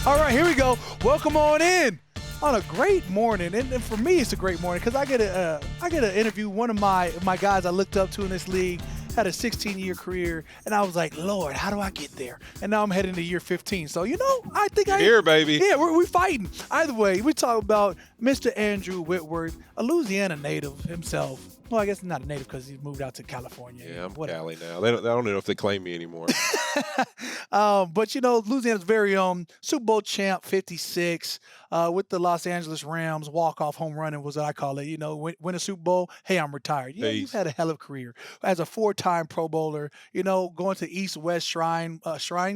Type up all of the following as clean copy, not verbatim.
All right, here we go. Welcome on in on a great morning, and for me, it's a great morning because I get to interview one of my guys I looked up to in this league. Had a 16-year career, and I was like, Lord, how do I get there? And now I'm heading to year 15. So, I think You're here, baby. Yeah, we're fighting. Either way, we talk about Mr. Andrew Whitworth, a Louisiana native himself. Well, I guess not a native because he moved out to California. Yeah, I'm whatever. Cali now. I don't know if they claim me anymore. But, Louisiana's very own Super Bowl champ, 56, with the Los Angeles Rams, walk-off home running was what I call it. Win a Super Bowl, hey, I'm retired. Yeah, you've had a hell of a career. As a 4-time Pro Bowler, going to East-West Shrine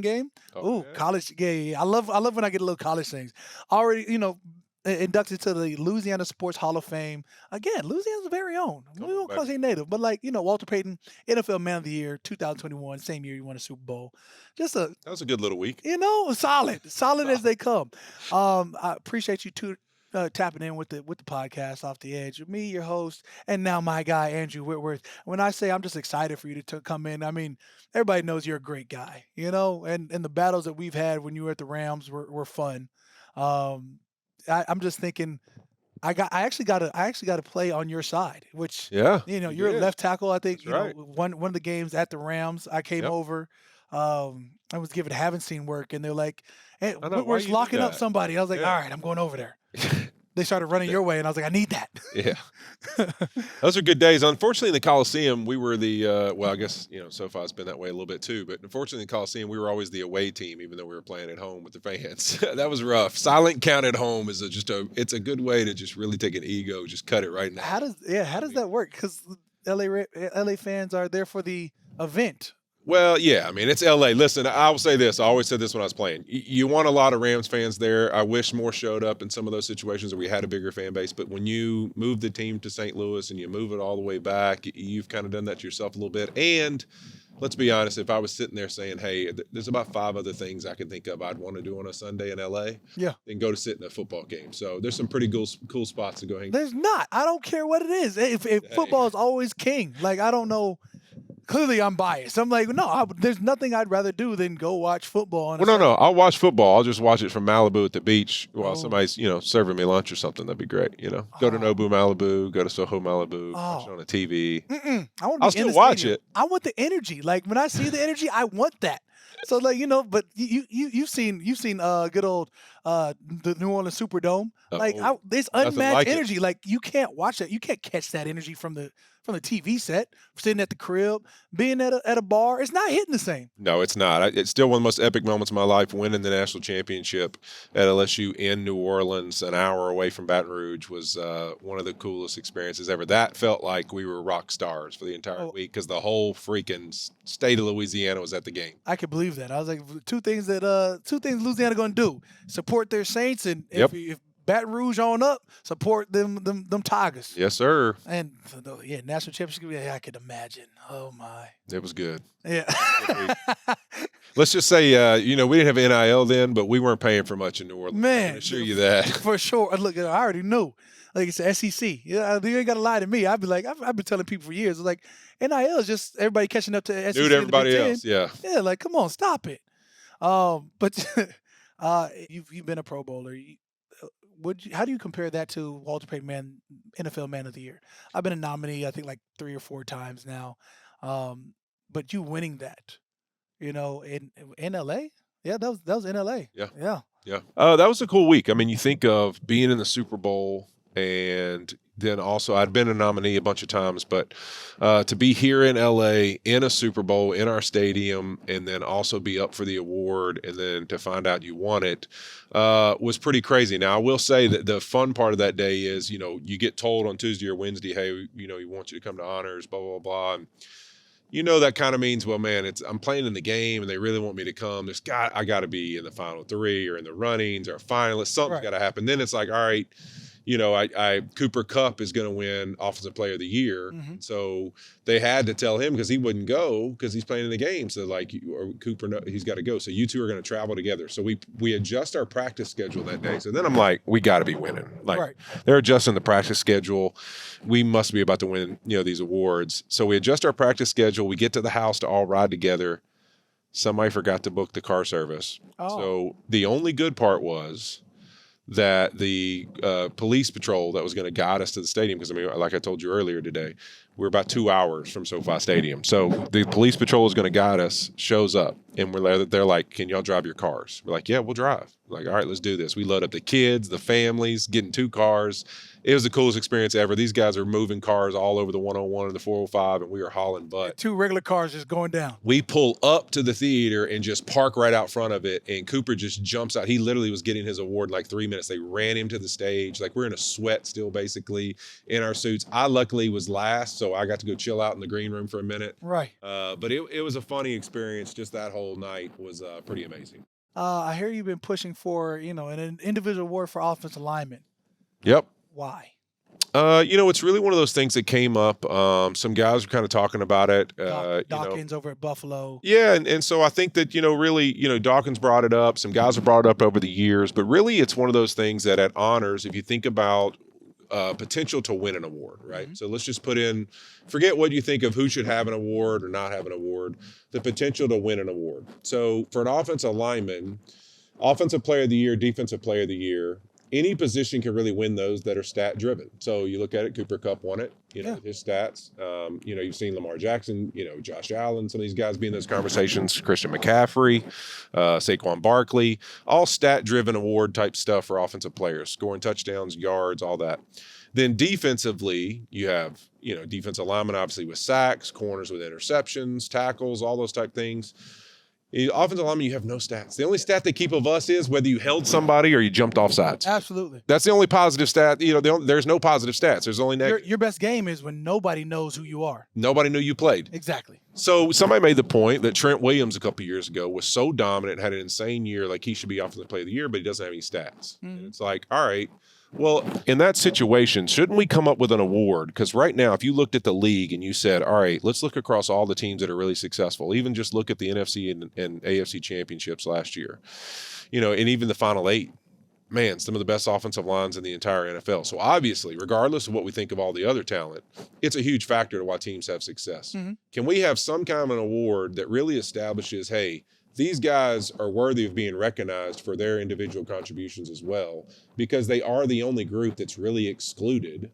game. Oh, Ooh, yeah. college. Yeah. I love when I get a little college things. Already, inducted to the Louisiana Sports Hall of Fame. Again, Louisiana's very own. We don't call it native, but Walter Payton, NFL Man of the Year, 2021, same year he won a Super Bowl. That was a good little week. Solid as they come. I appreciate you two tapping in with the podcast Off the Edge. Me, your host, and now my guy Andrew Whitworth. When I say I'm just excited for you to come in, I mean everybody knows you're a great guy, and the battles that we've had when you were at the Rams were fun. I'm just thinking, I actually got to play on your side, which you're a left tackle. I think That's right. one of the games at the Rams, I came over. I was given haven't seen work, and they're like, "Hey, we're locking up somebody." I was like, "All right, I'm going over there." They started running your way, and I was like, "I need that." Yeah, those are good days. Unfortunately, in the Coliseum, we were the I guess SoFi's been that way a little bit too. But unfortunately, in the Coliseum, we were always the away team, even though we were playing at home with the fans. That was rough. Silent count at home is it's a good way to just really take an ego, just cut it right now. How does that work? Because LA fans are there for the event. Well, yeah, I mean, it's L.A. Listen, I will say this. I always said this when I was playing. You want a lot of Rams fans there. I wish more showed up in some of those situations where we had a bigger fan base. But when you move the team to St. Louis and you move it all the way back, you've kind of done that to yourself a little bit. And let's be honest, if I was sitting there saying, hey, there's about 5 other things I can think of I'd want to do on a Sunday in L.A., then go to sit in a football game. So there's some pretty cool spots to go hang. There's not. I don't care what it is. If football is always king. I don't know. Clearly, I'm biased. I'm like, no, there's nothing I'd rather do than go watch football. No. I'll watch football. I'll just watch it from Malibu at the beach while somebody's, serving me lunch or something. That'd be great. Go to Nobu Malibu, go to Soho Malibu, watch it on the TV. I'll still watch it. I want the energy. When I see the energy, I want that. So but you've seen good old the New Orleans Superdome. There's unmatched energy. You can't watch that. You can't catch that energy from the TV set, sitting at the crib, being at a bar. It's not hitting the same. No, it's not. It's still one of the most epic moments of my life, winning the national championship at LSU in New Orleans, an hour away from Baton Rouge, was one of the coolest experiences ever. That felt like we were rock stars for the entire week because the whole freaking state of Louisiana was at the game. I could believe that. I was like, two things Louisiana going to do: support their Saints, and if Baton Rouge on up, support them Tigers. Yes, sir. And national championship. Yeah, I could imagine. Oh my, it was good. Yeah. Let's just say, we didn't have NIL then, but we weren't paying for much in New Orleans. Man, I can assure you that for sure. Look, I already knew. It's the SEC. Yeah, you ain't got to lie to me. I'd be like, I've been telling people for years. It's like NIL is just everybody catching up to SEC. Dude, everybody else. Yeah. Yeah, come on, stop it. But you've been a Pro Bowler. How do you compare that to Walter Payton NFL Man of the Year? I've been a nominee, I think 3 or 4 times now. But you winning that, in LA? Yeah, that was in LA. Yeah. That was a cool week. I mean, you think of being in the Super Bowl, and then also I'd been a nominee a bunch of times, but to be here in LA in a Super Bowl in our stadium, and then also be up for the award, and then to find out you won it was pretty crazy. Now, I will say that the fun part of that day is, you get told on Tuesday or Wednesday, hey, we want you to come to honors, blah, blah, blah. And that kind of means, well, man, I'm playing in the game and they really want me to come. I got to be in the final 3 or in the runnings or a finalist. Something's got to happen. Then it's like, all right, Cooper Kupp is going to win Offensive Player of the Year. Mm-hmm. So they had to tell him because he wouldn't go because he's playing in the game. So Cooper, he's got to go. So you two are going to travel together. So we adjust our practice schedule that day. So then I'm like, we got to be winning. They're adjusting the practice schedule. We must be about to win, these awards. So we adjust our practice schedule. We get to the house to all ride together. somebody forgot to book the car service. Oh. So the only good part was that the police patrol that was going to guide us to the stadium, because I mean, like I told you earlier today, we're about 2 hours from SoFi Stadium. So the police patrol is going to guide us, shows up, and they're like, can y'all drive your cars? We're like, yeah, we'll drive. We're like, all right, let's do this. We load up the kids, the families, getting 2 cars. It was the coolest experience ever. These guys are moving cars all over the 101 and the 405, and we are hauling butt. 2 regular cars just going down. We pull up to the theater and just park right out front of it, and Cooper just jumps out. He literally was getting his award in like 3 minutes. They ran him to the stage. Like, we're in a sweat still, basically, in our suits. I luckily was last, so I got to go chill out in the green room for a minute. Right. But it was a funny experience. Just that whole night was pretty amazing. I hear you've been pushing for, an individual award for offensive linemen. Yep. Why? It's really one of those things that came up. Some guys were kind of talking about it. Dawkins over at Buffalo. Yeah, and so I think that, really, Dawkins brought it up. Some guys have brought it up over the years. But really, it's one of those things that at honors, if you think about potential to win an award, right? Mm-hmm. So let's just forget what you think of who should have an award or not have an award, the potential to win an award. So for an offensive lineman, offensive player of the year, defensive player of the year, any position can really win those that are stat driven. So you look at it, Cooper Kupp won it, his stats. You've seen Lamar Jackson, Josh Allen, some of these guys be in those conversations, Christian McCaffrey, Saquon Barkley, all stat driven award type stuff for offensive players, scoring touchdowns, yards, all that. Then defensively, you have, defensive linemen, obviously with sacks, corners with interceptions, tackles, all those type things. Offensive lineman, you have no stats. The only stat they keep of us is whether you held somebody or you jumped off sides. Absolutely. That's the only positive stat. There's no positive stats. There's only negative. Your best game is when nobody knows who you are. Nobody knew you played. Exactly. So somebody made the point that Trent Williams a couple of years ago was so dominant, had an insane year, like he should be offensive player of the year, but he doesn't have any stats. Mm-hmm. And it's like, all right, well, in that situation, shouldn't we come up with an award? Because right now, if you looked at the league and you said, all right, let's look across all the teams that are really successful, even just look at the NFC and AFC championships last year, and even the final 8, man, some of the best offensive lines in the entire NFL. So obviously, regardless of what we think of all the other talent, it's a huge factor to why teams have success. Mm-hmm. Can we have some kind of an award that really establishes, hey, these guys are worthy of being recognized for their individual contributions as well, because they are the only group that's really excluded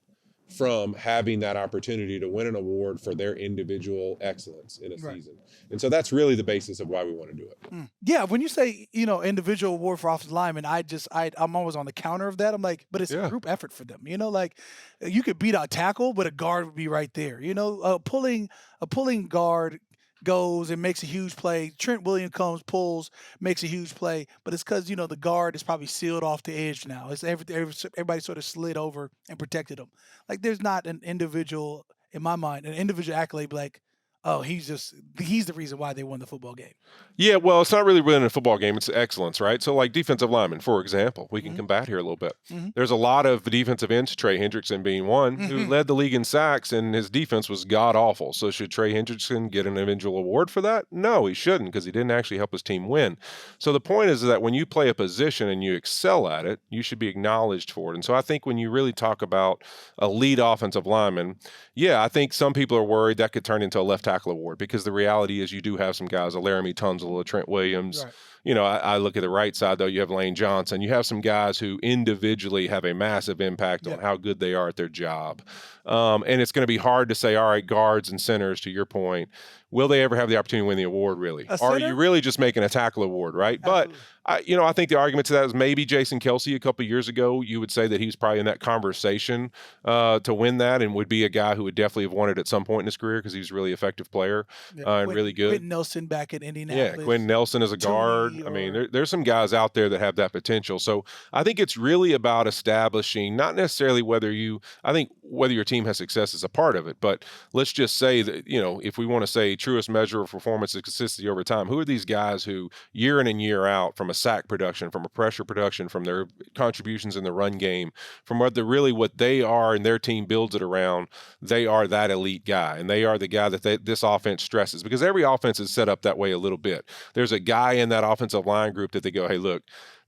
from having that opportunity to win an award for their individual excellence in a season. And so that's really the basis of why we want to do it. Yeah, when you say, individual award for offensive linemen, I'm always on the counter of that. I'm like, but it's a group effort for them. Like you could beat out a tackle, but a guard would be right there. A pulling guard goes and makes a huge play. Trent Williams comes, pulls, makes a huge play, but it's because, the guard is probably sealed off the edge now. It's everybody sort of slid over and protected him. Like, there's not an individual, in my mind, an individual accolade like, oh, he's the reason why they won the football game. Yeah, well, it's not really winning a football game. It's excellence, right? So like defensive linemen, for example, we can combat here a little bit. Mm-hmm. There's a lot of defensive ends, Trey Hendrickson being one, who led the league in sacks, and his defense was god-awful. So should Trey Hendrickson get an individual award for that? No, he shouldn't, because he didn't actually help his team win. So the point is that when you play a position and you excel at it, you should be acknowledged for it. And so I think when you really talk about a lead offensive lineman, yeah, I think some people are worried that could turn into a left tackle award, because the reality is you do have some guys, a Laramie Tunzel, a Trent Williams. Right. I look at the right side, though, you have Lane Johnson. You have some guys who individually have a massive impact on how good they are at their job. And it's going to be hard to say, all right, guards and centers, to your point, will they ever have the opportunity to win the award, really? Or are you really just making a tackle award, right? Absolutely. But, I think the argument to that is maybe Jason Kelce a couple of years ago, you would say that he was probably in that conversation to win that, and would be a guy who would definitely have won it at some point in his career, because he was a really effective player and really good. Quentin Nelson back in Indianapolis. Yeah, Quentin Nelson as a guard. I mean, there's some guys out there that have that potential. So I think it's really about establishing, not necessarily whether your team has success is a part of it, but let's just say that, if we want to say truest measure of performance is consistency over time, who are these guys who year in and year out, from a sack production, from a pressure production, from their contributions in the run game, from what they are and their team builds it around, they are that elite guy, and they are the guy that this offense stresses, because every offense is set up that way a little bit. There's a guy in that offensive line group that they go, hey, look,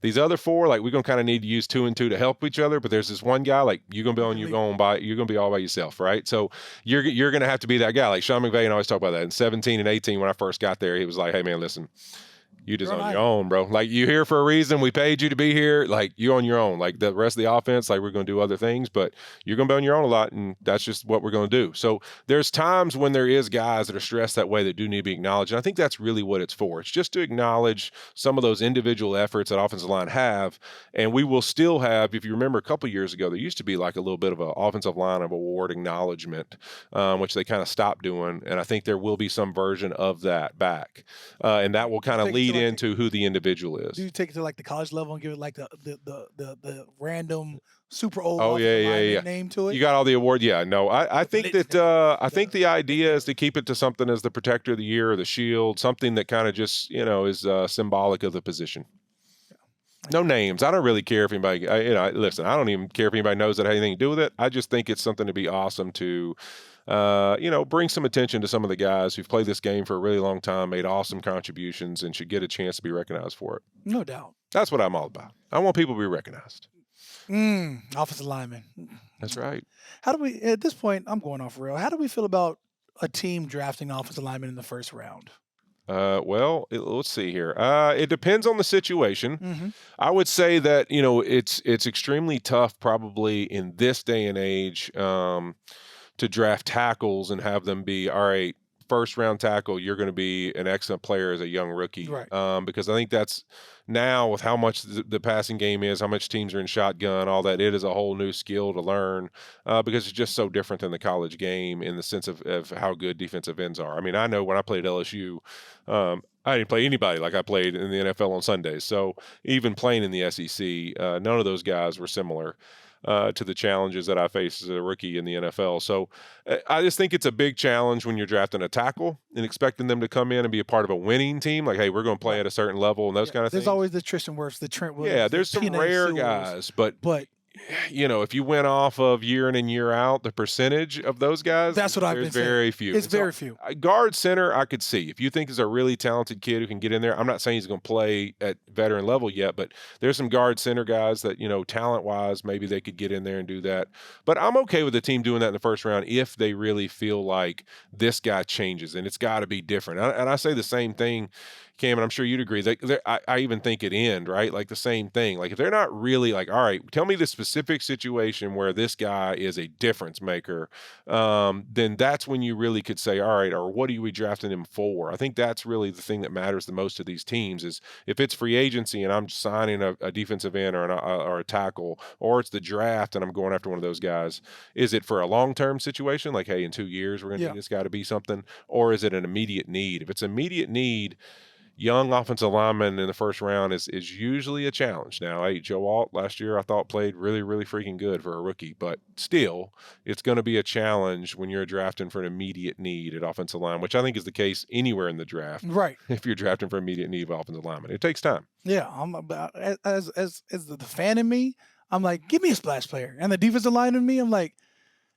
These other four, like, we're gonna kind of need to use 2 and 2 to help each other. But there's this one guy, like, you're gonna be all by yourself, right? So you're gonna have to be that guy. Like Sean McVay and I always talk about that. In 17 and 18, when I first got there, he was like, "Hey man, listen, you just on your own, bro. Like, you here for a reason. We paid you to be here. Like, you on your own. Like, the rest of the offense, like, we're going to do other things, but you're going to be on your own a lot, and that's just what we're going to do." So there's times when there is guys that are stressed that way that do need to be acknowledged, and I think that's really what it's for. It's just to acknowledge some of those individual efforts that offensive line have, and we will still have, if you remember a couple years ago, there used to be like a little bit of an offensive line of award acknowledgement, which they kind of stopped doing, and I think there will be some version of that back, and that will kind of lead into who the individual is. Do you take it to like the college level and give it like the random super old name to it? You got all the award. Yeah, no, I think that I think the idea is to keep it to something as the protector of the year or the shield, something that kind of just, is symbolic of the position. No names. I don't really care if anybody, listen, I don't even care if anybody knows that had anything to do with it. I just think it's something to be awesome to bring some attention to some of the guys who've played this game for a really long time, made awesome contributions, and should get a chance to be recognized for it. No doubt. That's what I'm all about. I want people to be recognized. Offensive lineman. That's right. How do we, at this point, I'm going off rail. How do we feel about a team drafting offensive lineman in the first round? Let's see here. It depends on the situation. Mm-hmm. I would say that, it's extremely tough probably in this day and age, to draft tackles and have them be, all right, first round tackle, you're going to be an excellent player as a young rookie. Right. Because I think that's now, with how much the passing game is, how much teams are in shotgun, all that, it is a whole new skill to learn, because it's just so different than the college game in the sense of how good defensive ends are. I mean, I know when I played at LSU, I didn't play anybody like I played in the NFL on Sundays. So even playing in the SEC, none of those guys were similar to the challenges that I faced as a rookie in the NFL. So I just think it's a big challenge when you're drafting a tackle and expecting them to come in and be a part of a winning team. Like, hey, we're going to play at a certain level and those kind of things. There's always the Tristan Wirfs, the Trent Williams. Yeah, there's some rare guys, but if you went off of year in and year out, the percentage of those guys, that's what I've been saying. Very few. It's very few. Guard center, I could see. If you think is a really talented kid who can get in there, I'm not saying he's going to play at veteran level yet, but there's some guard center guys that, talent-wise, maybe they could get in there and do that. But I'm okay with the team doing that in the first round if they really feel like this guy changes, and it's got to be different. And I say the same thing, Cam, and I'm sure you'd agree. I even think at end, right? Like the same thing. Like, if they're not really like, all right, tell me the specific situation where this guy is a difference maker, then that's when you really could say, all right, or what are we drafting him for? I think that's really the thing that matters the most to these teams is if it's free agency and I'm signing a defensive end or a tackle, or it's the draft and I'm going after one of those guys, is it for a long-term situation? Like, hey, in 2 years, we're going to need this guy to be something, or is it an immediate need? If it's immediate need, young offensive lineman in the first round is usually a challenge. Now, hey, Joe Alt last year I thought played really, really freaking good for a rookie, but still, it's going to be a challenge when you're drafting for an immediate need at offensive line, which I think is the case anywhere in the draft. Right. If you're drafting for immediate need of offensive lineman, it takes time. Yeah, I'm about as the fan in me, I'm like, give me a splash player, and the defensive line in me, I'm like,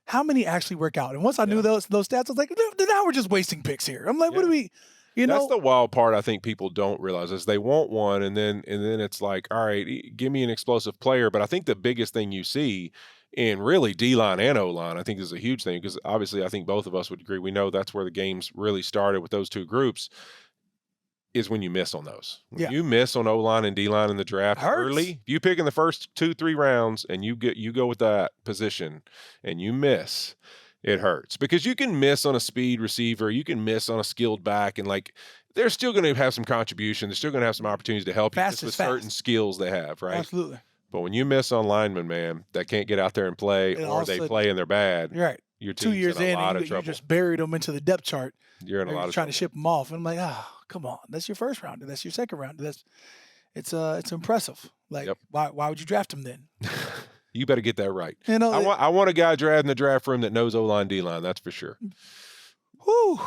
how many actually work out? And once I knew those stats, I was like, now we're just wasting picks here. I'm like, what do we? That's the wild part I think people don't realize is they want one, and then it's like, all right, give me an explosive player. But I think the biggest thing you see in really D-line and O-line, I think is a huge thing, because obviously I think both of us would agree. We know that's where the games really started with those two groups, is when you miss on those. When you miss on O-line and D-line in the draft early, if you pick in the first 2-3 rounds and you go with that position and you miss, it hurts, because you can miss on a speed receiver, you can miss on a skilled back, and like they're still going to have some contribution. They're still going to have some opportunities to help you just with certain skills they have, right? Absolutely. But when you miss on linemen, man, that can't get out there and play, or they play and they're bad, right? Your 2 years in, and you just buried them into the depth chart. You're in a lot of trouble. Trying to ship them off, and I'm like, come on, that's your first round, that's your second round, it's impressive. Like, why would you draft him then? You better get that right. I want a guy drafting the draft room that knows O-line, D-line. That's for sure. Whoo.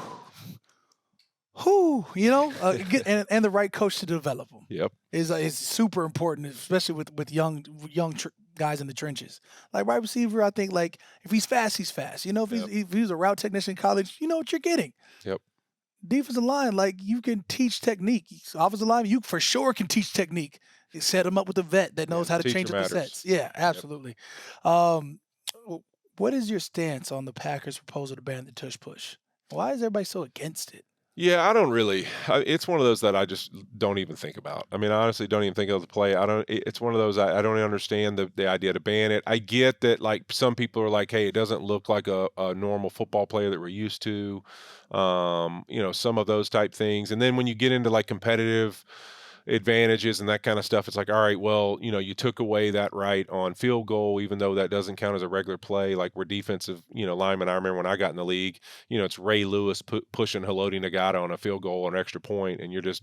And the right coach to develop them. Yep. Is super important, especially with young guys in the trenches. Like wide receiver, I think, like if he's fast, he's fast. If he's a route technician in college, you know what you're getting. Yep. defensive line, like you can teach technique. Offensive line, you for sure can teach technique. You set them up with a vet that Yeah, knows how to teacher change up the matters. sets. Yeah, Yep. absolutely. Um, what is your stance on the Packers' proposal to ban the tush push? Why is everybody so against it? Yeah, I don't really. It's one of those that I just don't even think about. I mean, I honestly don't even think of the play. I don't. It's one of those I don't even understand the idea to ban it. I get that like some people are like, hey, it doesn't look like a normal football player that we're used to. Some of those type things. And then when you get into like competitive advantages and that kind of stuff, it's like, all right, well, you took away that right on field goal, even though that doesn't count as a regular play. Like we're defensive, linemen. I remember when I got in the league, it's Ray Lewis pushing Haloti Nagata on a field goal or an extra point, and you're just,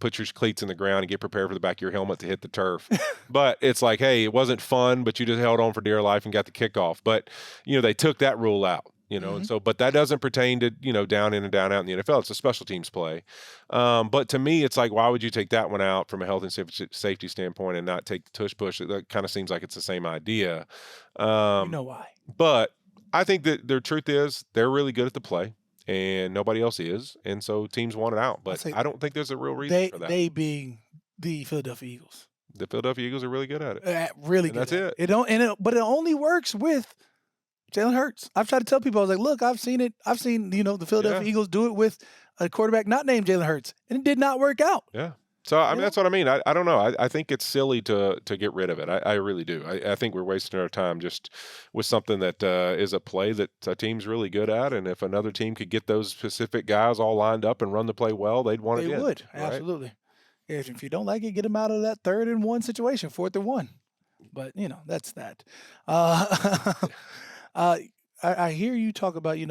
put your cleats in the ground and get prepared for the back of your helmet to hit the turf. But it's like, hey, it wasn't fun, but you just held on for dear life and got the kickoff. But they took that rule out. And Mhm. so, but that doesn't pertain to, down in and down out in the NFL. It's a special teams play. But to me, it's like, why would you take that one out from a health and safety standpoint and not take the tush push? That kind of seems like it's the same idea. You Um, know why? but I think that the truth is they're really good at the play and nobody else is. And so teams want it out. I But say I don't think there's a real reason they for that. they being the Philadelphia Eagles. The Philadelphia Eagles are really good at it. Really And good that's at it. it. It don't and it, but it only works with Jalen Hurts. I've tried to tell people, I was like, look, I've seen it. I've seen, the Yeah. Philadelphia Eagles do it with a quarterback not named Jalen Hurts, and it did not work out. Yeah. So I You mean know, that's what I mean. I don't know. I think it's silly to get rid of it. I really do. I think we're wasting our time just with something that is a play that a team's really good at. And if another team could get those specific guys all lined up and run the play well, they'd want they it in. would Right. absolutely. If you don't like it, get them out of that 3rd and 1 situation, 4th and 1. But that's that. Uh, uh, I hear you talk about you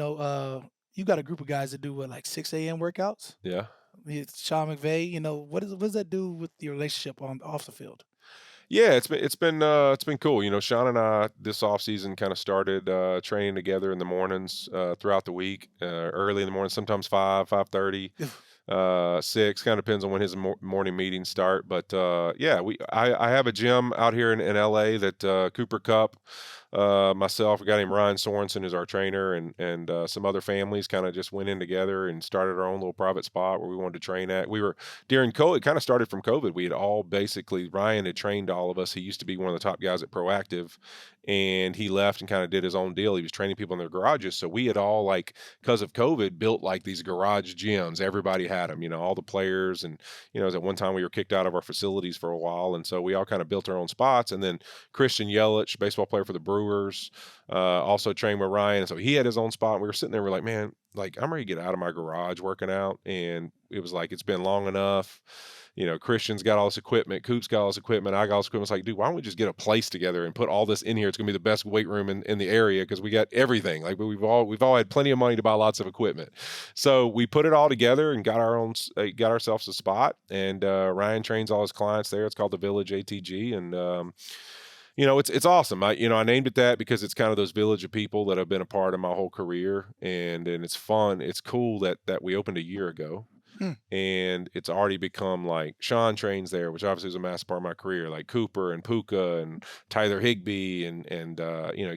got a group of guys that do what, like 6 a.m. workouts. Yeah. It's Sean McVay. What does that do with your relationship on off the field? Yeah, it's been cool. Sean and I this off season kind of started training together in the mornings throughout the week, early in the morning, sometimes 5:30. 6 kind of depends on when his morning meetings start. But yeah, I have a gym out here in LA that Cooper Cup, myself, a guy named Ryan Sorensen is our trainer, and some other families kind of just went in together and started our own little private spot where we wanted to train at. We were during COVID, it kind of started from COVID. We had all basically, Ryan had trained all of us. He used to be one of the top guys at Proactive, and he left and kind of did his own deal. He was training people in their garages. So we had all, like, because of COVID, built like these garage gyms. Everybody had them, all the players. And, at one time we were kicked out of our facilities for a while. And so we all kind of built our own spots. And then Christian Yelich, baseball player for the Brewers, also trained with Ryan. And so he had his own spot. And we were sitting there, we're like, man, like, I'm ready to get out of my garage working out. And it was like, it's been long enough. Christian's got all this equipment, Coop's got all this equipment, I got all this equipment. It's like, dude, why don't we just get a place together and put all this in here? It's gonna be the best weight room in the area because we got everything. Like we've all had plenty of money to buy lots of equipment. So we put it all together and got ourselves a spot. And Ryan trains all his clients there. It's called the Village ATG, and it's awesome. I named it that because it's kind of those village of people that have been a part of my whole career, and it's fun. It's cool that we opened a year ago, Hmm. and it's already become like Sean trains there, which obviously was a massive part of my career, like Cooper and Puka and Tyler Higbee and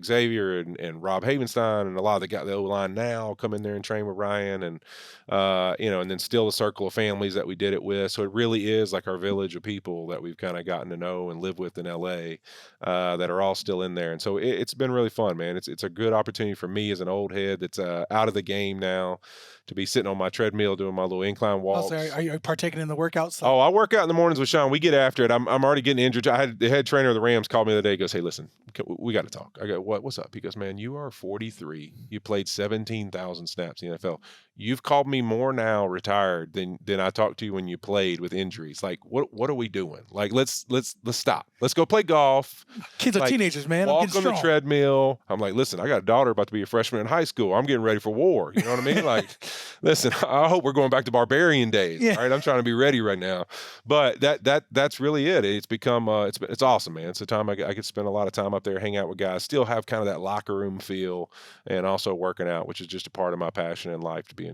Xavier and Rob Havenstein and a lot of the O-line now come in there and train with Ryan, and and then still the circle of families that we did it with. So it really is like our village of people that we've kind of gotten to know and live with in LA, that are all still in there. And so it's been really fun, man. It's a good opportunity for me as an old head that's out of the game now to be sitting on my treadmill doing my little incline Also, walks. are you partaking in the workouts? Oh, I work out in the mornings with Sean. We get after it. I'm already getting injured. I had the head trainer of the Rams called me the other day. He goes, hey, listen, we got to talk. I go, what's up? He goes, man, you are 43. You played 17,000 snaps in the NFL. You've called me more now retired than I talked to you when you played with injuries. Like, what are we doing? Like, let's stop. Let's go play golf. Kids are Like, teenagers, man. I'm walk getting on the strong. treadmill. I'm like, listen, I got a daughter about to be a freshman in high school. I'm getting ready for war. You know what I mean? Like, listen, I hope we're going back to barbarian days. Yeah. All right, I'm trying to be ready right now. But that's really it. It's become it's awesome, man. It's a time I could spend a lot of time up there, hang out with guys, still have kind of that locker room feel, and also working out, which is just a part of my passion in life, to be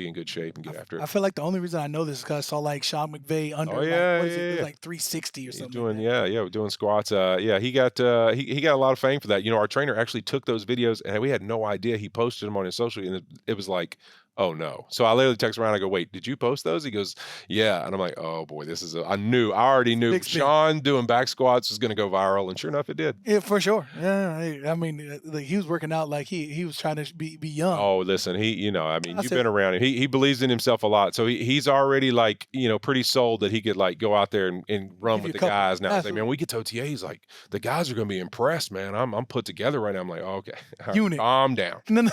in good shape and get after I it. feel like the only reason I know this is because I saw like Sean McVay under Oh like yeah, what is it? yeah, It was yeah. like 360 or He's something. doing, Like that. we're doing squats. Yeah, he got he got a lot of fame for that. Our trainer actually took those videos, and we had no idea. He posted them on his social, and it was like Oh, no. So I literally text around. I go, wait, did you post those? He goes, yeah. And I'm like, oh, boy, I already knew Big spin. Sean doing back squats was going to go viral. And sure enough, it did. Yeah, for sure. Yeah, I mean, like he was working out like he was trying to be young. Oh, listen, I mean, I you've said, been around him. He believes in himself a lot. So he's already like, pretty sold that he could like go out there and run give you with a the couple. guys now. Say, man, Absolutely. when we get to OTA, he's like, the guys are going to be impressed, man. I'm put together right now. I'm like, oh, okay, all right, Unit. calm down, No, no.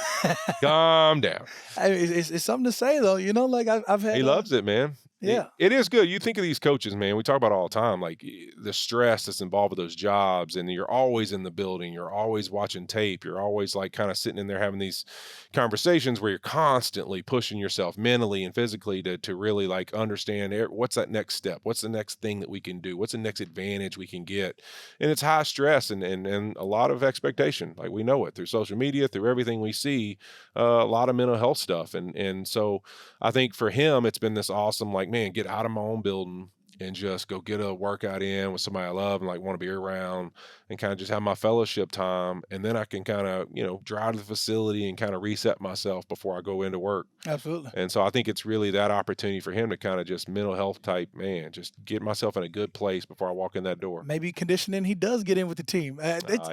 calm down. I mean, it's something to say though. Like I've had. He loves it, man. Yeah. It is good. You think of these coaches, man. We talk about it all the time, like the stress that's involved with those jobs, and you're always in the building. You're always watching tape. You're always like kind of sitting in there having these conversations where you're constantly pushing yourself mentally and physically to really like understand what's that next step, what's the next thing that we can do, what's the next advantage we can get, and it's high stress and a lot of expectation. Like we know it through social media, through everything we see, a lot of mental health stuff, and so I think for him, it's been this awesome, like, man, get out of my own building and just go get a workout in with somebody I love and like want to be around and kind of just have my fellowship time. And then I can kind of, drive to the facility and kind of reset myself before I go into work. Absolutely. And so I think it's really that opportunity for him to kind of just mental health type, man, just get myself in a good place before I walk in that door. Maybe conditioning, he does get in with the team.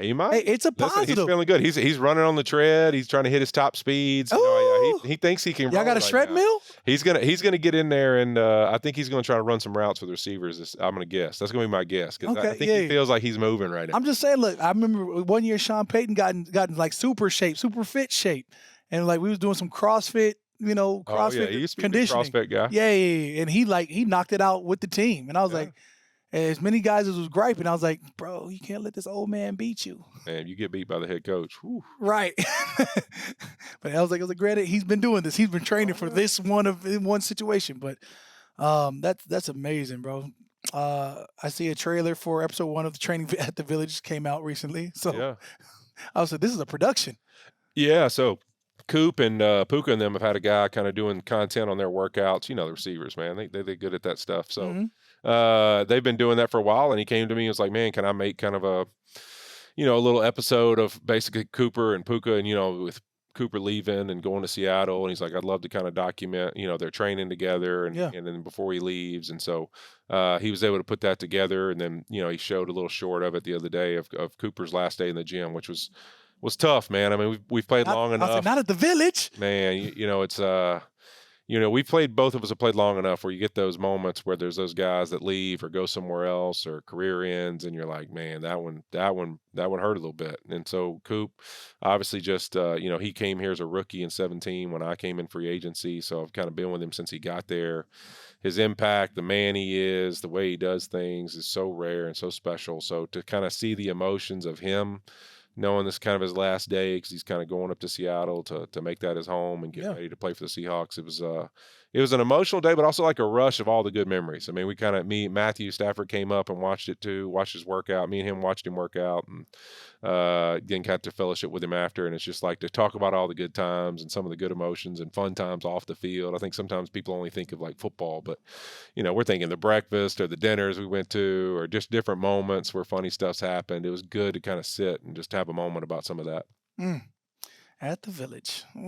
He might. Hey, it's a Listen, positive. he's feeling good. He's running on the tread. He's trying to hit his top speeds. Ooh. He thinks he can. Y'all got a right shred now. meal? He's gonna get in there, and I think he's gonna try to run some routes with receivers. I'm gonna guess. That's gonna be my guess because Okay, I think he feels like he's moving right now. I'm just saying. Look, I remember one year Sean Payton got in like super fit shape, and like we was doing some CrossFit. CrossFit Oh yeah, he used to be a big conditioning. CrossFit guy. Yeah, and he knocked it out with the team, and I was like, as many guys as was griping, I was like, bro, you can't let this old man beat you. Man, you get beat by the head coach. Whew. Right. But I was like, granted, he's been doing this. He's been training for this one situation. But that's amazing, bro. I see a trailer for episode 1 of the Training at the Village came out recently. So Yeah. I was like, this is a production. Yeah, so Coop and Puka and them have had a guy kind of doing content on their workouts. The receivers, man, they're good at that stuff. So they've been doing that for a while, and he came to me and was like, man, can I make kind of a little episode of basically Cooper and Puka and, with Cooper leaving and going to Seattle. And he's like, I'd love to kind of document, their training together and then before he leaves. And so he was able to put that together. And then, he showed a little short of it the other day of Cooper's last day in the gym, which was tough, man. I mean, we've played long enough. I was like, not at the Village. Man, it's both of us have played long enough where you get those moments where there's those guys that leave or go somewhere else or career ends, and you're like, man, that one hurt a little bit. And so Coop, obviously, just he came here as a rookie in 2017 when I came in free agency, so I've kind of been with him since he got there. His impact, the man he is, the way he does things is so rare and so special. So to kind of see the emotions of him, knowing this is kind of his last day because he's kind of going up to Seattle to make that his home and get ready to play for the Seahawks. It was an emotional day, but also like a rush of all the good memories. I mean, Matthew Stafford came up and watched it too, watched his workout. Me and him watched him work out and then got to fellowship with him after. And it's just like to talk about all the good times and some of the good emotions and fun times off the field. I think sometimes people only think of like football, but we're thinking the breakfast or the dinners we went to or just different moments where funny stuff's happened. It was good to kind of sit and just have a moment about some of that. At the Village. I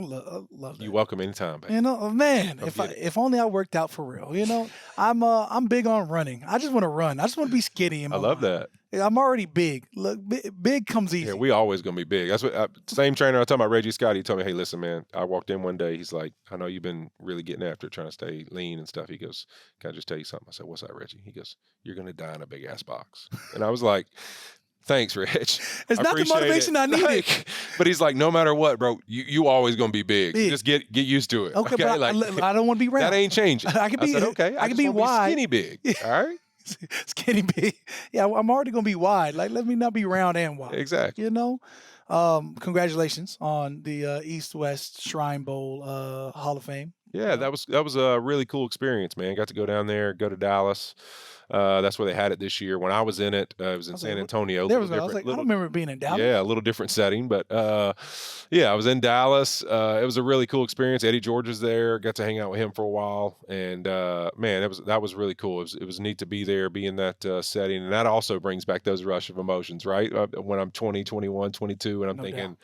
love that. You're welcome anytime, baby. Man, if only I worked out for real. I'm big on running. I just want to run. I just want to be skinny. I love that. I'm already big. Look, big comes easy. Yeah, we always gonna be big. That's what same trainer I was talking about, Reggie Scott. He told me, hey, listen, man. I walked in one day. He's like, I know you've been really getting after it, trying to stay lean and stuff. He goes, can I just tell you something? I said, what's that, Reggie? He goes, you're gonna die in a big ass box. And I was like, thandon't Rich. It's not the motivation I needed. But he's like, no matter what, bro, you always gonna be big. Just get used to it. Okay, but I don't want to be round. That ain't changing. I said, okay. I can be wide. Skinny big. All right. Skinny big. Yeah, I'm already gonna be wide. Like, let me not be round and wide. Exactly. Congratulations on the East West Shrine Bowl Hall of Fame. Yeah, that was a really cool experience, man. Got to go down there, go to Dallas. That's where they had it this year. When I was in it, it was in San Antonio. I don't remember being in Dallas. Yeah, a little different setting, but I was in Dallas. It was a really cool experience. Eddie George was there. Got to hang out with him for a while, and man, that was really cool. It was neat to be there, be in that setting, and that also brings back those rush of emotions, right? When I'm 20, 21, 22, and I'm thinking,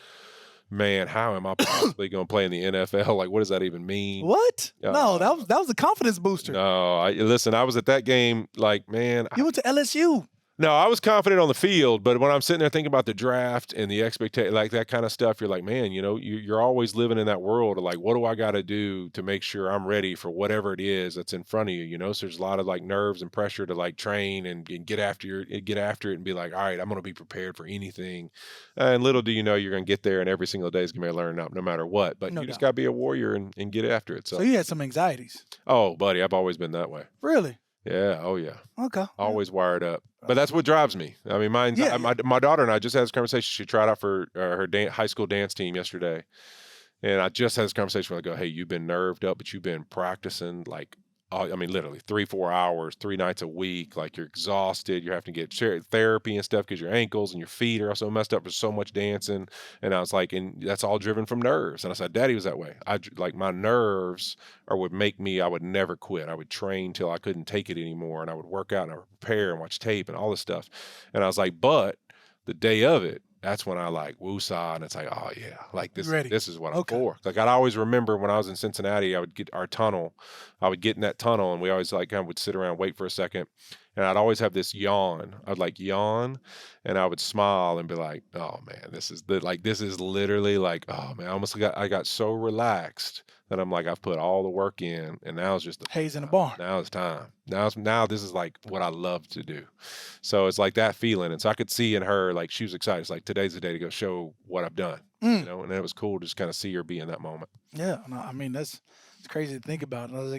man, how am I possibly going to play in the NFL? Like, what does that even mean? What? No, that was a confidence booster. No, listen, I was at that game like, man. You went to LSU. No, I was confident on the field, but when I'm sitting there thinking about the draft and the expectation, like that kind of stuff, you're like, man, you're always living in that world of like, what do I got to do to make sure I'm ready for whatever it is that's in front of you, So there's a lot of like nerves and pressure to like train and get after it and be like, all right, I'm going to be prepared for anything. And little do you know, you're going to get there and every single day is going to be learning up no matter what. But you just got to be a warrior and get after it. So you had some anxieties. Oh, buddy, I've always been that way. Really? Yeah. Oh, yeah. Okay. Always wired up. But that's what drives me. I mean, my daughter and I just had this conversation. She tried out for her high school dance team yesterday. And I just had this conversation where I go, hey, you've been nerved up, but you've been practicing like, literally 3-4 hours, 3 nights a week. Like you're exhausted. You're having to get therapy and stuff because your ankles and your feet are so messed up for so much dancing. And I was like, and that's all driven from nerves. And I said, Daddy was that way. My nerves would make me, I would never quit. I would train till I couldn't take it anymore. And I would work out and I would prepare and watch tape and all this stuff. And I was like, but the day of it, that's when I like woo-saw and it's like, oh yeah, like this is what I'm for. Like I'd always remember when I was in Cincinnati, I would get our tunnel. I would get in that tunnel and we always like kind of would sit around, wait for a second. And I'd always have this yawn. I'd like yawn and I would smile and be like, oh man, this is literally like, oh man, I got so relaxed that I'm like, I've put all the work in and now it's just the haze in the barn. Now it's time. Now this is like what I love to do. So it's like that feeling. And so I could see in her, like she was excited. It's like, today's the day to go show what I've done, and it was cool to just kind of see her be in that moment. Yeah. No, I mean, it's crazy to think about. And I was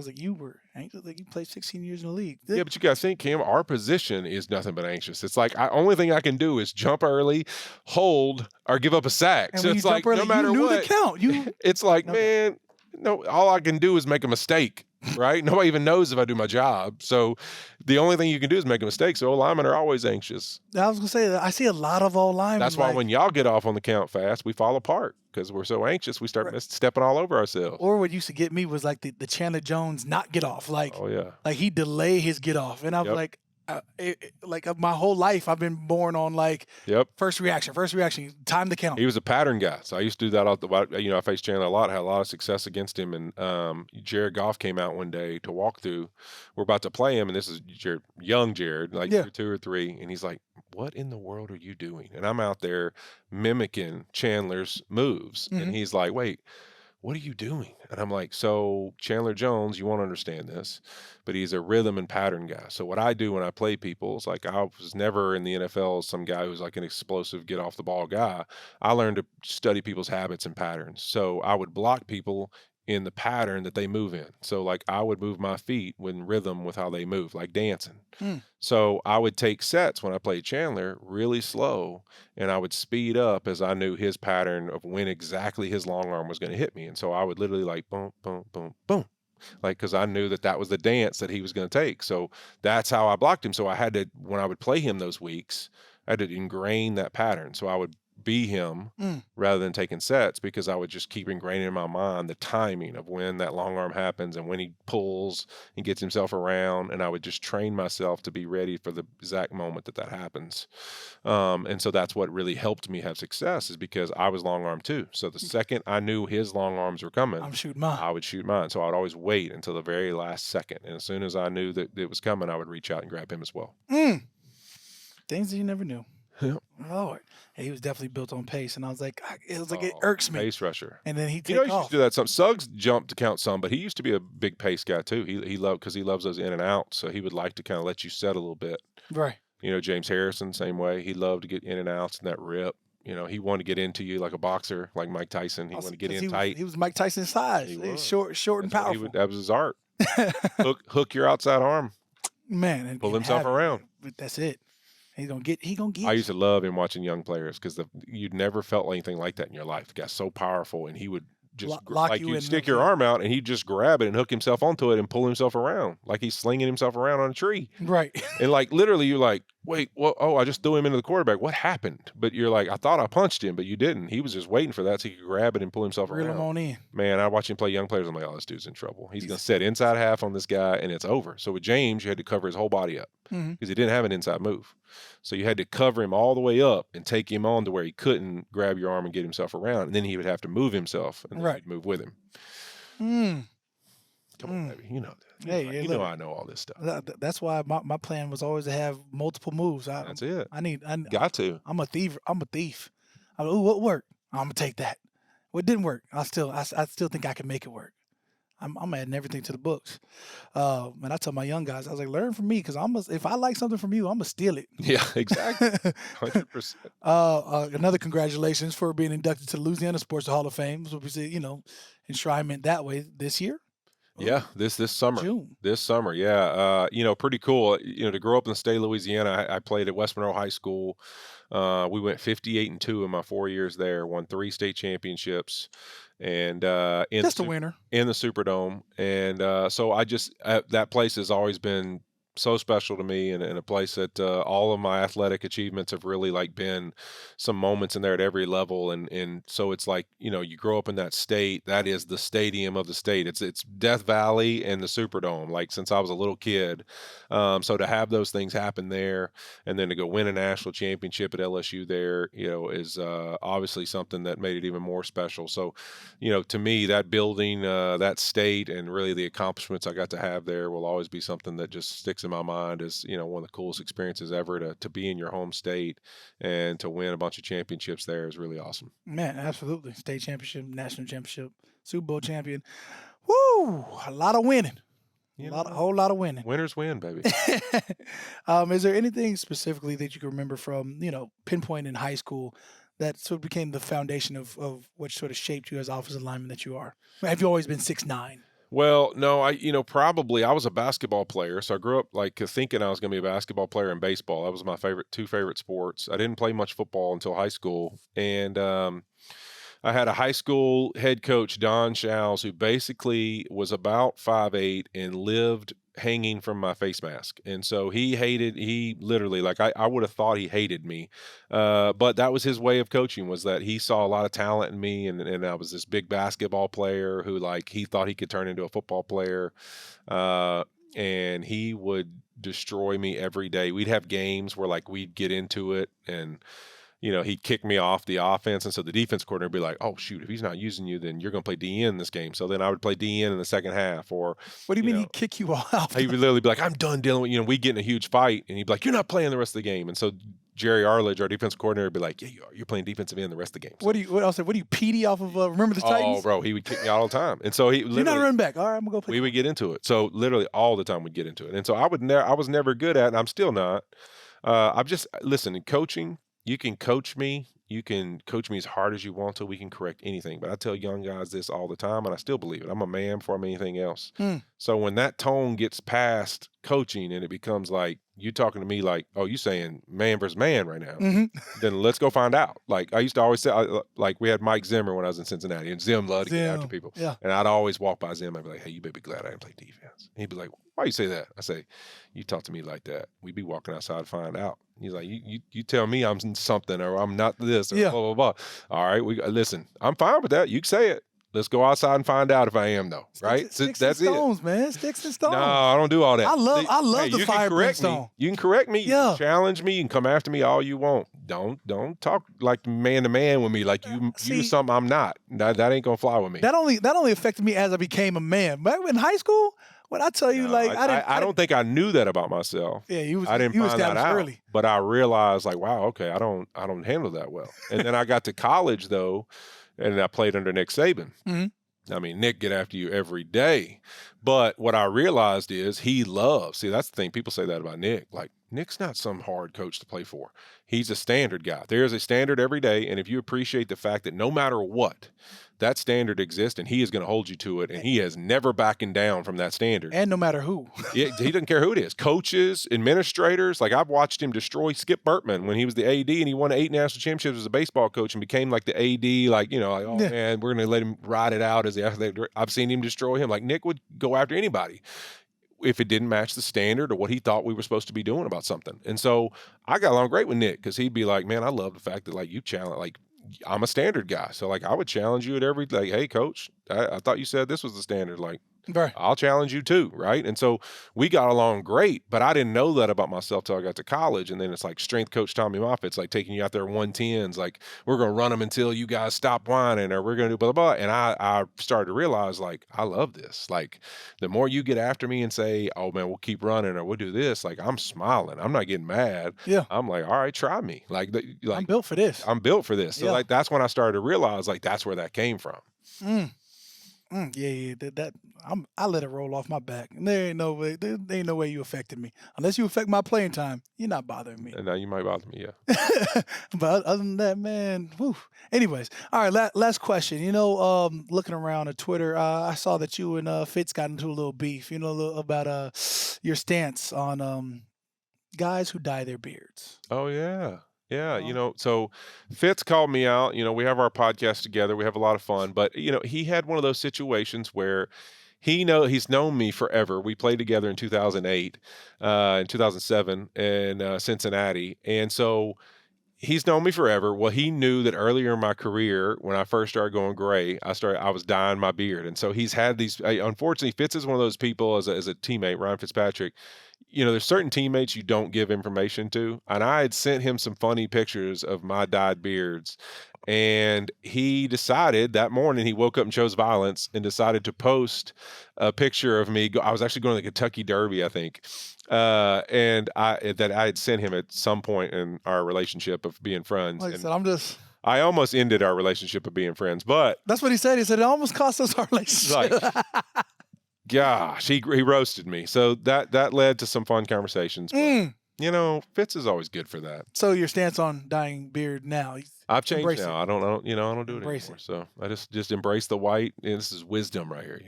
like, you were anxious. Like you played 16 years in the league. Yeah, but you got to think, Kim, our position is nothing but anxious. It's like, only thing I can do is jump early, hold, or give up a sack. And so it's like, early, no matter you knew what, the count. it's like, man, no, all I can do is make a mistake. Right? Nobody even knows if I do my job. So the only thing you can do is make a mistake. So linemen are always anxious. I was going to say that I see a lot of linemen. That's why when y'all get off on the count fast, we fall apart because we're so anxious. We start stepping all over ourselves. Or what used to get me was like the Chandler Jones not get off. Like, oh yeah, like he delay his get off. And I was like, my whole life I've been born on like first reaction, time to count. He was a pattern guy, so I used to do that. I faced Chandler a lot, had a lot of success against him. And Jared Goff came out one day to walk through. We're about to play him, and this is young Jared, like year 2 or 3, and he's like, "What in the world are you doing?" And I'm out there mimicking Chandler's moves, and he's like, "Wait, what are you doing?" And I'm like, so Chandler Jones, you won't understand this, but he's a rhythm and pattern guy. So what I do when I play people is like, I was never in the NFL as some guy who's like an explosive, get off the ball guy. I learned to study people's habits and patterns. So I would block people in the pattern that they move in. So like I would move my feet in rhythm with how they move, like dancing. So I would take sets when I played Chandler really slow, and I would speed up as I knew his pattern of when exactly his long arm was going to hit me. And so I would literally like boom, boom, boom, boom. Like, because I knew that was the dance that he was going to take. So that's how I blocked him. So I had to, when I would play him those weeks, I had to ingrain that pattern. So I would be him rather than taking sets, because I would just keep ingraining in my mind the timing of when that long arm happens and when he pulls and gets himself around, and I would just train myself to be ready for the exact moment that happens. And so that's what really helped me have success, is because I was long arm too. So the second I knew his long arms were coming, I would shoot mine. So I would always wait until the very last second, and as soon as I knew that it was coming, I would reach out and grab him as well. Things that you never knew. Yep. Lord, he was definitely built on pace, and I was like, it irks me. Pace rusher, and then he he used to do that. Some Suggs jumped to count some, but he used to be a big pace guy too. He loved, because he loves those in and outs, so he would like to kind of let you set a little bit. Right. James Harrison, same way. He loved to get in and outs and that rip. He wanted to get into you like a boxer, like Mike Tyson. He wanted to get in tight. He was Mike Tyson's size. He was short and powerful. That was his art. hook your outside arm, man, and pull himself around. That's it. He gonna get. I used to love him watching young players, because you'd never felt anything like that in your life. The guy's so powerful, and he would just you'd stick your arm out, and he'd just grab it and hook himself onto it and pull himself around like he's slinging himself around on a tree. Right. And like literally, you're like, wait, well, oh, I just threw him into the quarterback. What happened? But you're like, I thought I punched him, but you didn't. He was just waiting for that so he could grab it and pull himself Reel him around. on in. Man, I watch him play young players. I'm like, oh, this dude's in trouble. He's going to set inside half on this guy, and it's over. So with James, you had to cover his whole body up because he didn't have an inside move. So you had to cover him all the way up and take him on to where he couldn't grab your arm and get himself around. And then he would have to move himself, and then you'd move with him. Come on, baby. You know that. Hey, you know I know all this stuff. That's why my plan was always to have multiple moves. That's it. I got to. I'm a thief. Ooh, what worked? I'm gonna take that. What didn't work? I still think I can make it work. I'm adding everything to the books. And I tell my young guys, I was like, learn from me, because if I like something from you, I'm gonna steal it. Yeah, exactly. 100%. Another congratulations for being inducted to the Louisiana Sports Hall of Fame. So we say, enshrinement that way this year. Yeah, this summer. June. This summer, yeah. Pretty cool. To grow up in the state of Louisiana, I played at West Monroe High School. We went 58-2 in my 4 years there, won 3 state championships, and just a winner in the Superdome. And so that place has always been so special to me, and a place that all of my athletic achievements have really been some moments in there at every level. And so it's you grow up in that state. That is the stadium of the state. It's Death Valley and the Superdome, since I was a little kid. So to have those things happen there, and then to go win a national championship at LSU there, is obviously something that made it even more special. So, to me, that building, that state, and really the accomplishments I got to have there will always be something that just sticks in my mind as one of the coolest experiences ever, to be in your home state and to win a bunch of championships there is really awesome. Man, absolutely. State championship, national championship, Super Bowl champion. Woo! A lot of winning. A whole lot of winning. Winners win, baby. Is there anything specifically that you can remember from, pinpoint in high school that sort of became the foundation of what sort of shaped you as offensive lineman that you are? Have you always been 6'9"? Well, no, probably I was a basketball player. So I grew up thinking I was going to be a basketball player and baseball. That was my two favorite sports. I didn't play much football until high school. And I had a high school head coach, Don Showles, who basically was about 5'8" and lived hanging from my face mask. And so he literally, I would have thought he hated me. But that was his way of coaching, was that he saw a lot of talent in me. And I was this big basketball player who he thought he could turn into a football player. And he would destroy me every day. We'd have games where we'd get into it, and he'd kick me off the offense. And so the defense coordinator would be like, oh, shoot, if he's not using you, then you're going to play DN this game. So then I would play DN in the second half. Or what do you mean he'd kick you off? He would literally be like, I'm done dealing with, we'd get in a huge fight, and he'd be like, you're not playing the rest of the game. And so Jerry Arledge, our defense coordinator, would be like, yeah, you are. You're playing defensive end the rest of the game. So, what else? What do you PD off of Remember the Titans? Oh, bro, he would kick me out all the time. And so you're not a running back. All right, I'm going to go play. We would get into it. So literally all the time we'd get into it. And so I was never good at it, and I'm still not. Listen, in coaching, you can coach me. You can coach me as hard as you want to. We can correct anything. But I tell young guys this all the time, and I still believe it. I'm a man before I'm anything else. So when that tone gets past coaching and it becomes you talking to me oh, you saying man versus man right now, then let's go find out. I used to always say, we had Mike Zimmer when I was in Cincinnati, and Zim loved to get after people. Yeah. And I'd always walk by Zim. I'd be like, hey, you better be glad I didn't play defense. And he'd be like, why you say that? I say, you talk to me like that, we'd be walking outside to find out. He's like, you tell me I'm something, or I'm not this, or blah, blah, blah. All right, listen, I'm fine with that. You can say it. Let's go outside and find out if I am, though. Right? Sticks and stones, man. Sticks and stones. No, I don't do all that. I love the fire brimstone. You can correct me. You can challenge me. You can come after me all you want. Don't talk man to man with me you something I'm not. That ain't gonna fly with me. That only affected me as I became a man. But in high school, when I tell you, I don't think I knew that about myself. Yeah, I didn't find that out early. But I realized, wow, okay, I don't handle that well. And then I got to college though, and I played under Nick Saban. I mean, Nick get after you every day. But what I realized is see, that's the thing. People say that about Nick. Nick's not some hard coach to play for. He's a standard guy. There's a standard every day. And if you appreciate the fact that no matter what, that standard exists, and he is going to hold you to it, and he is never backing down from that standard. And no matter who. He doesn't care who it is. Coaches, administrators. I've watched him destroy Skip Burtman when he was the AD, and he won 8 national championships as a baseball coach and became the AD, oh, man, we're going to let him ride it out as the athletic director. I've seen him destroy him. Nick would go after anybody. if it didn't match the standard or what he thought we were supposed to be doing about something. And so I got along great with Nick because he'd be like, man, I love the fact that like you challenge, like I'm a standard guy. So like I would challenge you at every, like, hey coach, I thought you said this was the standard. Like, Right. I'll challenge you too, right? And so we got along great, but I didn't know that about myself till I got to college. And then it's like strength coach Tommy Moffitt's like taking you out there 110s, like we're going to run them until you guys stop whining, or we're going to do blah, blah, blah. And I started to realize like, I love this. Like the more you get after me and say, oh man, we'll keep running or we'll do this, like I'm smiling. I'm not getting mad. Yeah. I'm like, all right, try me. Like I'm built for this. I'm built for this. So Yeah. like, that's when I started to realize like, that's where that came from. Yeah. I let it roll off my back. And there ain't no way you affected me. Unless you affect my playing time, you're not bothering me. And now you might bother me, yeah. But other than that, man, whew. Anyways, all right, last question. Looking around at Twitter, I saw that you and Fitz got into a little beef, about your stance on guys who dye their beards. Oh yeah. Yeah, Uh-huh. so Fitz called me out. We have our podcast together. We have a lot of fun, but he had one of those situations where he's known me forever. We played together in 2008, in 2007 in Cincinnati, and so he's known me forever. Well, he knew that earlier in my career, when I first started going gray, I was dyeing my beard, and so he's had these. Unfortunately, Fitz is one of those people as a teammate, Ryan Fitzpatrick. There's certain teammates you don't give information to. And I had sent him some funny pictures of my dyed beards. And he decided that morning, he woke up and chose violence and decided to post a picture of me. I was actually going to the Kentucky Derby, I think. And I had sent him at some point in our relationship of being friends. Like I And said, I almost ended our relationship of being friends, but that's what he said. He said it almost cost us our relationship. gosh, he roasted me. So that led to some fun conversations. But, Fitz is always good for that. So your stance on dyeing beard now? I've changed Embrace now. it. I don't do it Embrace anymore. it. So I just embrace the white. And this is wisdom right here.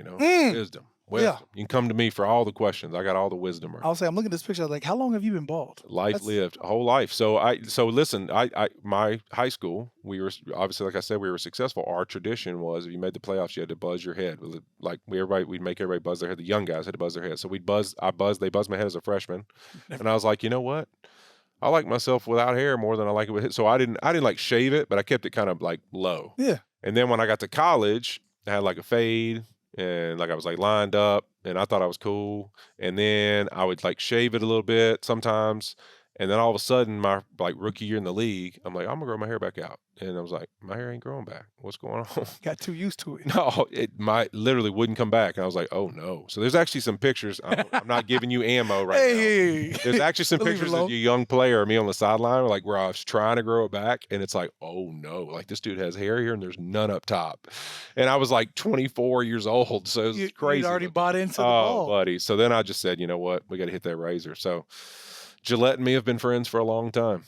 Wisdom. Yeah. You can come to me for all the questions. I got all the wisdom right. I'll say I'm looking at this picture. I was like, how long have you been bald? Life lived, a whole life. So listen, my high school, we were obviously, like I said, we were successful. Our tradition was if you made the playoffs, you had to buzz your head. Like we'd make everybody buzz their head. The young guys had to buzz their head. So they buzzed my head as a freshman. And I was like, you know what? I like myself without hair more than I like it with it. So I didn't like shave it, but I kept it kind of like low. Yeah. And then when I got to college, I had like a fade and like I was like lined up and I thought I was cool. And then I would like shave it a little bit sometimes. And then all of a sudden, my like rookie year in the league, I'm like, I'm gonna grow my hair back out. And I was like, my hair ain't growing back. What's going on? Got too used to it. No, it literally wouldn't come back. And I was like, oh no. So there's actually some pictures. I'm not giving you ammo right now. Hey. There's actually some Leave it pictures alone. of you young player, me on the sideline, like where I was trying to grow it back. And it's like, oh no, like this dude has hair here and there's none up top. And I was like 24 years old. So it was crazy. You'd already looking. bought into the Oh, ball. buddy. So then I just said, you know what? We got to hit that razor. So Gillette and me have been friends for a long time.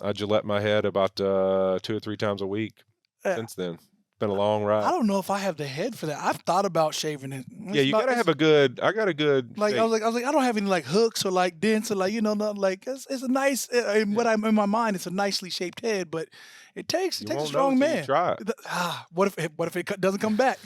I Gillette my head about 2 or 3 times a week since then. Been a long ride. I don't know if I have the head for that. I've thought about shaving it. Yeah, you gotta have a good. I got a good. Like shape. I was like I don't have any like hooks or like dents or like nothing like it's a nice. What I'm in my mind, it's a nicely shaped head, but it takes You a won't strong know till you man. try it. What if it doesn't come back?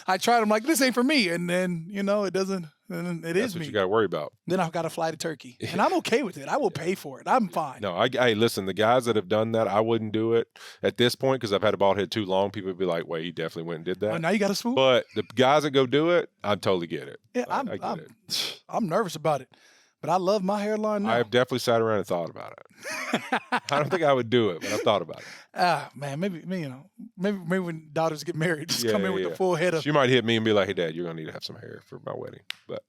I tried. I'm like, this ain't for me, and then it doesn't. And then it That's is what me. you got to worry about. Then I've got to fly to Turkey, and I'm okay with it. I will pay for it. I'm fine. No, hey, listen, the guys that have done that, I wouldn't do it at this point because I've had a bald head too long. People would be like, "Wait, he definitely went and did that." Now you got to swoop. But the guys that go do it, I totally get it. Yeah, I get it. I'm nervous about it, but I love my hairline now. I've definitely sat around and thought about it. I don't think I would do it, but I thought about it. Man, maybe when daughters get married, just come in with Yeah. the full head of. She might hit me and be like, "Hey, Dad, you're gonna need to have some hair for my wedding." But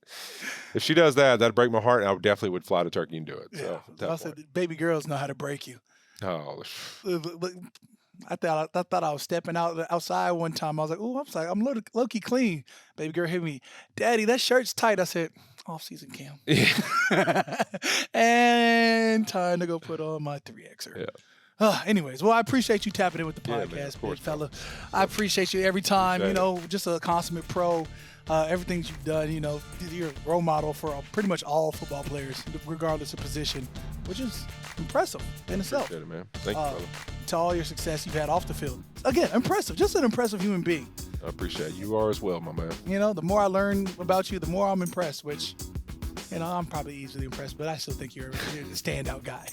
if she does that, that'd break my heart, and I definitely would fly to Turkey and do it. So at that I said, baby girls know how to break you. oh, I thought I was stepping outside one time. I was like, I'm low-key clean. Baby girl hit me, Daddy, that shirt's tight. I said, off-season cam. And time to go put on my 3Xer. Yeah. Anyways, well, I appreciate you tapping in with the Yeah, man, podcast, of course, big fella. I appreciate you every time. Appreciate Just a consummate pro. Everything you've done, you're a role model for pretty much all football players, regardless of position, which is impressive in itself. Appreciate it, man. Thank you, brother. To all your success you've had off the field. Again, impressive. Just an impressive human being. I appreciate it. You are as well, my man. The more I learn about you, the more I'm impressed, which I'm probably easily impressed, but I still think you're a standout guy.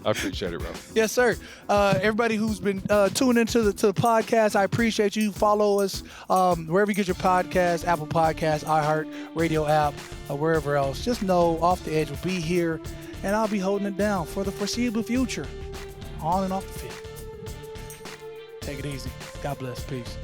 I appreciate it, bro. Yes, sir. Everybody who's been tuning into the podcast, I appreciate you. Follow us wherever you get your podcast, Apple Podcasts, iHeart Radio app, or wherever else. Just know Off the Edge will be here, and I'll be holding it down for the foreseeable future, on and off the field. Take it easy. God bless. Peace.